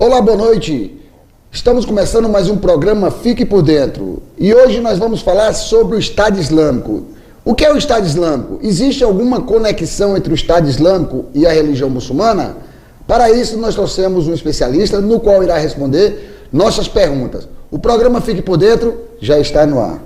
Olá, boa noite. Estamos começando mais um programa Fique por Dentro. E hoje nós vamos falar sobre o Estado Islâmico. O que é o Estado Islâmico? Existe alguma conexão entre o Estado Islâmico e a religião muçulmana? Para isso, nós trouxemos um especialista, no qual irá responder nossas perguntas. O programa Fique por Dentro já está no ar.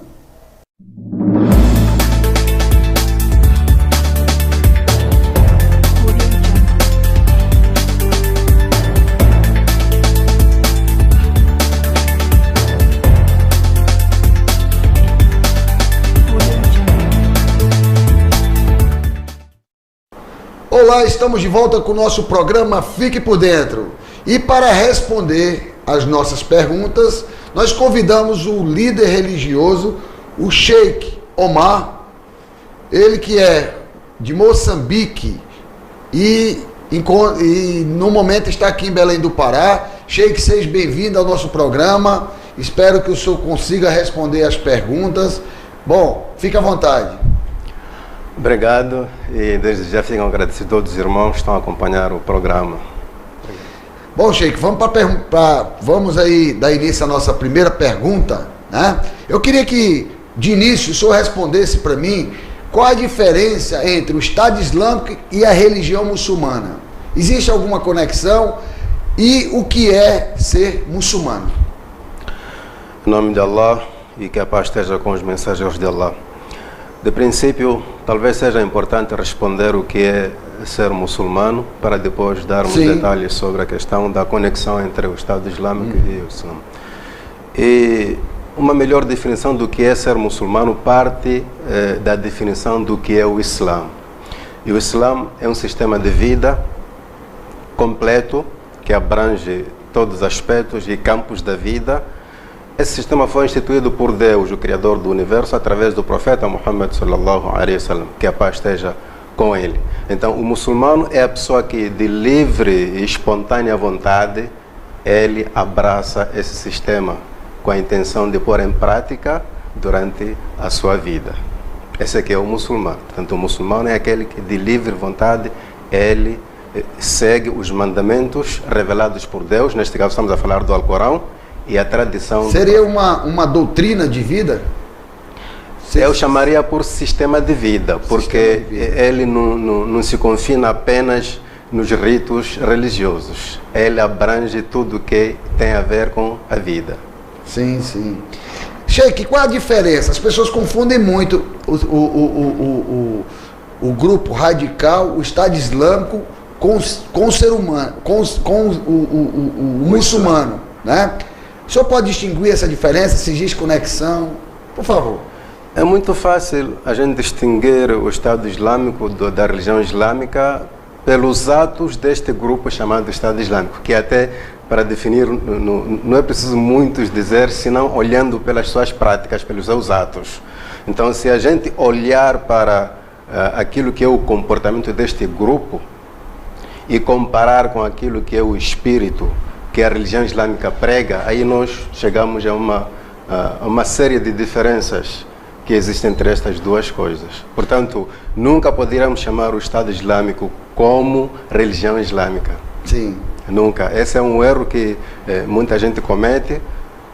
Olá, estamos de volta com o nosso programa Fique por Dentro. E para responder as nossas perguntas, nós convidamos o líder religioso, o Sheikh Omar, ele que é de Moçambique e no momento está aqui em Belém do Pará. Sheikh, seja bem-vindo ao nosso programa. Espero que o senhor consiga responder as perguntas. Bom, fique à vontade. Obrigado, e desde já ficam agradecidos a todos os irmãos que estão a acompanhar o programa. Bom, Sheikh, vamos aí dar início à nossa primeira pergunta, né? Eu queria que, de início, o senhor respondesse para mim qual a diferença entre o Estado Islâmico e a religião muçulmana. Existe alguma conexão? E o que é ser muçulmano? Em nome de Allah, e que a paz esteja com os mensageiros de Allah. De princípio, talvez seja importante responder o que é ser muçulmano, para depois darmos detalhes sobre a questão da conexão entre o Estado Islâmico e o Islã. E uma melhor definição do que é ser muçulmano parte da definição do que é o Islã. E o Islã é um sistema de vida completo que abrange todos os aspectos e campos da vida. Esse sistema foi instituído por Deus, o Criador do Universo, através do profeta Muhammad sallallahu alaihi wasallam, que a paz esteja com ele. Então, o muçulmano é a pessoa que, de livre e espontânea vontade, ele abraça esse sistema com a intenção de pôr em prática durante a sua vida. Esse aqui é o muçulmano. Portanto, o muçulmano é aquele que, de livre vontade, ele segue os mandamentos revelados por Deus. Neste caso, estamos a falar do Alcorão. E a tradição... Seria uma doutrina de vida? Eu chamaria por sistema de vida, porque ele não se confina apenas nos ritos religiosos. Ele abrange tudo que tem a ver com a vida. Sim, sim. Sheikh, qual a diferença? As pessoas confundem muito o grupo radical, o Estado Islâmico, com o ser humano, com o muçulmano, né? O senhor pode distinguir essa diferença, se existe conexão? Por favor. É muito fácil a gente distinguir o Estado Islâmico da religião islâmica pelos atos deste grupo chamado Estado Islâmico, que até para definir não é preciso muitos dizer, senão olhando pelas suas práticas, pelos seus atos. Então, se a gente olhar para aquilo que é o comportamento deste grupo e comparar com aquilo que é o espírito que a religião islâmica prega, aí nós chegamos a uma série de diferenças que existem entre estas duas coisas. Portanto, nunca poderíamos chamar o Estado Islâmico como religião islâmica. Sim. Nunca. Esse é um erro que muita gente comete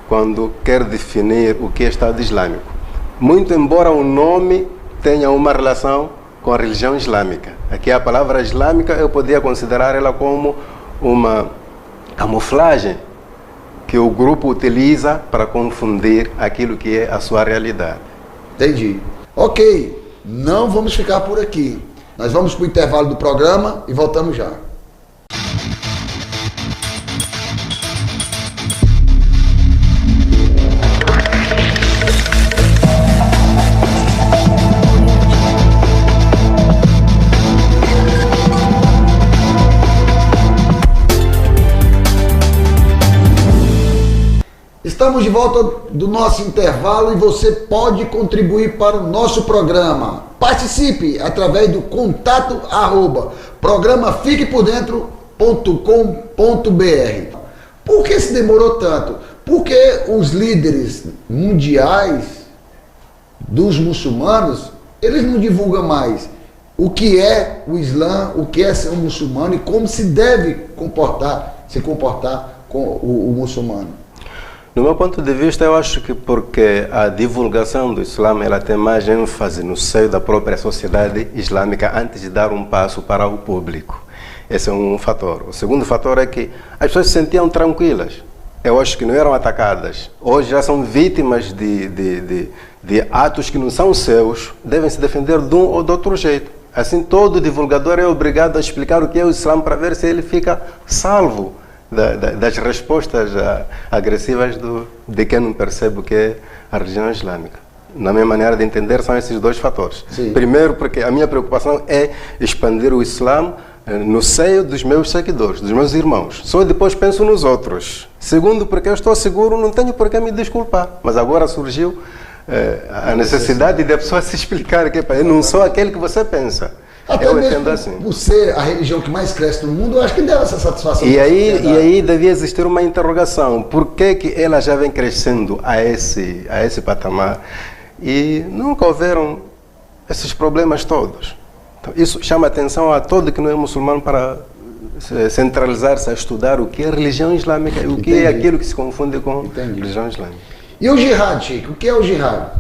quando quer definir o que é Estado Islâmico. Muito embora o nome tenha uma relação com a religião islâmica. Aqui a palavra islâmica eu poderia considerar ela como uma camuflagem que o grupo utiliza para confundir aquilo que é a sua realidade. Entendi. Ok, não vamos ficar por aqui. Nós vamos para o intervalo do programa e voltamos já. Estamos de volta do nosso intervalo e você pode contribuir para o nosso programa. Participe através do contato @programafiquepordentro.com.br. Por que se demorou tanto? Porque os líderes mundiais dos muçulmanos, eles não divulgam mais o que é o Islã, o que é ser um muçulmano e como se deve se comportar o muçulmano? Do meu ponto de vista, eu acho que porque a divulgação do Islã ela tem mais ênfase no seio da própria sociedade islâmica antes de dar um passo para o público. Esse é um fator. O segundo fator é que as pessoas se sentiam tranquilas. Eu acho que não eram atacadas. Hoje já são vítimas de atos que não são seus, devem se defender de um ou de outro jeito. Assim, todo divulgador é obrigado a explicar o que é o Islã para ver se ele fica salvo das respostas agressivas de quem não percebe o que é a religião islâmica. Na minha maneira de entender, são esses dois fatores. Sim. Primeiro, porque a minha preocupação é expandir o Islã no seio dos meus seguidores, dos meus irmãos. Só depois penso nos outros. Segundo, porque eu estou seguro, não tenho por que me desculpar. Mas agora surgiu a necessidade de a pessoa se explicar que eu não sou aquele que você pensa. Até eu mesmo entendo assim. por ser a religião que mais cresce no mundo, eu acho que deve essa satisfação. E aí devia existir uma interrogação. Por que ela já vem crescendo a esse patamar e nunca houveram esses problemas todos? Então, isso chama atenção a todo que não é muçulmano para centralizar-se a estudar o que é religião islâmica e o que é aquilo que se confunde com religião islâmica. E o jihad, Sheikh? O que é o jihad?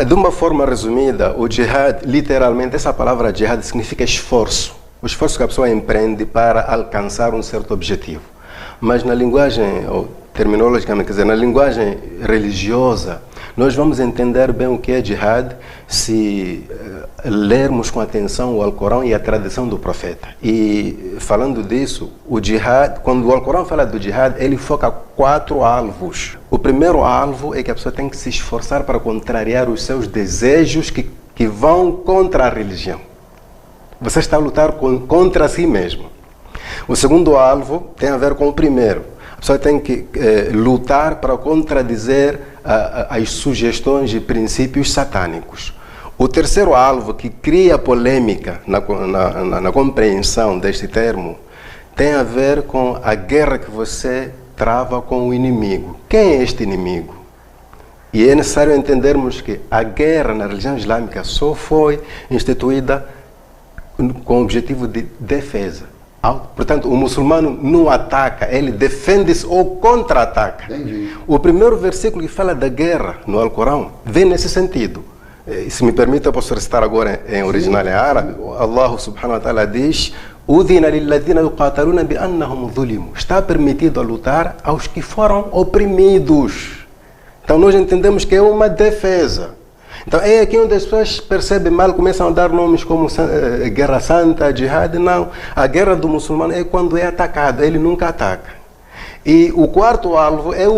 De uma forma resumida, o jihad, literalmente, essa palavra jihad significa esforço. O esforço que a pessoa empreende para alcançar um certo objetivo. Mas na linguagem, ou terminologicamente, quer dizer, na linguagem religiosa, nós vamos entender bem o que é jihad se lermos com atenção o Alcorão e a tradição do profeta. E falando disso, o jihad, quando o Alcorão fala do jihad, ele foca 4 alvos. O primeiro alvo é que a pessoa tem que se esforçar para contrariar os seus desejos que vão contra a religião. Você está a lutar contra si mesmo. O segundo alvo tem a ver com o primeiro. A pessoa tem que lutar para contradizer as sugestões e princípios satânicos. O terceiro alvo, que cria polêmica na compreensão deste termo, tem a ver com a guerra que você trava com o inimigo. Quem é este inimigo? E é necessário entendermos que a guerra na religião islâmica só foi instituída com o objetivo de defesa. Portanto, o muçulmano não ataca, ele defende-se ou contra-ataca. O primeiro versículo que fala da guerra no Alcorão vem nesse sentido. Se me permite, eu posso recitar agora em original em árabe. Allah subhanahu wa ta'ala diz: "Udhina lilladhina yuqataluna bi annahum zulimu." Está permitido a lutar aos que foram oprimidos. Então nós entendemos que é uma defesa. Então é aqui onde as pessoas percebem mal, começam a dar nomes como Guerra Santa, Jihad. Não, a guerra do muçulmano é quando é atacado, ele nunca ataca. E o quarto alvo é o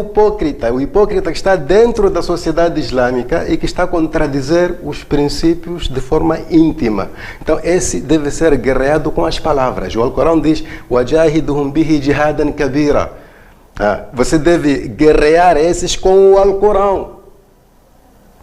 hipócrita que está dentro da sociedade islâmica e que está a contradizer os princípios de forma íntima. Então esse deve ser guerreado com as palavras. O Alcorão diz: "Wajahiduhum bihi jihadan kabira." Você deve guerrear esses com o Alcorão,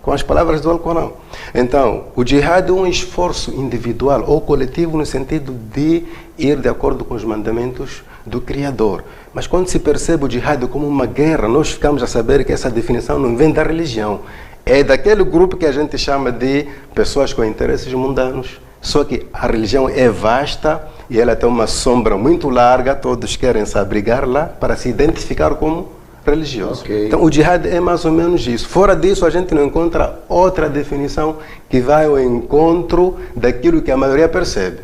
com as palavras do Alcorão. Então, o jihad é um esforço individual ou coletivo no sentido de ir de acordo com os mandamentos do Criador. Mas quando se percebe o jihad como uma guerra, nós ficamos a saber que essa definição não vem da religião. É daquele grupo que a gente chama de pessoas com interesses mundanos. Só que a religião é vasta e ela tem uma sombra muito larga, todos querem se abrigar lá para se identificar como religioso. Então o jihad é mais ou menos isso. Fora disso, a gente não encontra outra definição que vai ao encontro daquilo que a maioria percebe.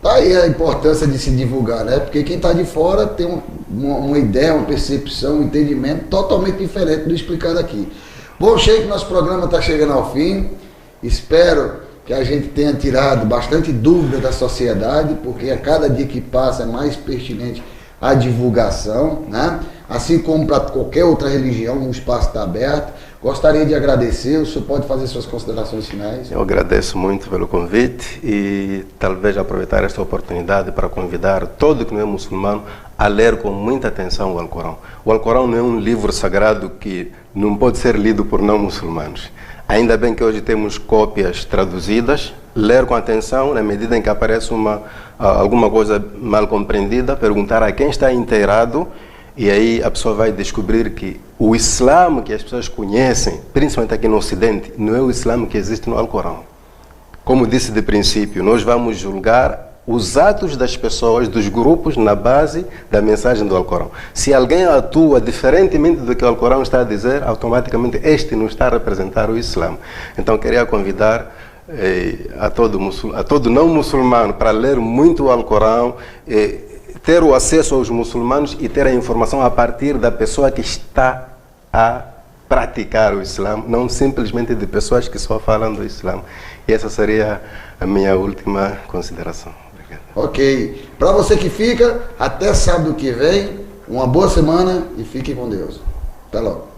Daí a importância de se divulgar, né? Porque quem está de fora tem uma ideia, uma percepção, um entendimento totalmente diferente do explicado aqui. Bom, Sheikh, nosso programa está chegando ao fim. Espero que a gente tenha tirado bastante dúvida da sociedade, porque a cada dia que passa é mais pertinente a divulgação, né? Assim como para qualquer outra religião, o espaço está aberto. Gostaria de agradecer, o senhor pode fazer suas considerações finais? Eu agradeço muito pelo convite e talvez aproveitar esta oportunidade para convidar todo que não é muçulmano a ler com muita atenção o Alcorão. O Alcorão não é um livro sagrado que não pode ser lido por não muçulmanos. Ainda bem que hoje temos cópias traduzidas. Ler com atenção, na medida em que aparece alguma coisa mal compreendida, perguntar a quem está inteirado, e aí a pessoa vai descobrir que o Islã que as pessoas conhecem, principalmente aqui no Ocidente, não é o Islã que existe no Alcorão. Como disse de princípio, nós vamos julgar os atos das pessoas, dos grupos, na base da mensagem do Alcorão. Se alguém atua diferentemente do que o Alcorão está a dizer, automaticamente este não está a representar o Islã. Então queria convidar a todo não muçulmano para ler muito o Alcorão, ter o acesso aos muçulmanos e ter a informação a partir da pessoa que está a praticar o Islã, não simplesmente de pessoas que só falam do Islã. E essa seria a minha última consideração. Obrigado. Ok. Para você que fica, até sábado que vem, uma boa semana e fique com Deus. Até logo.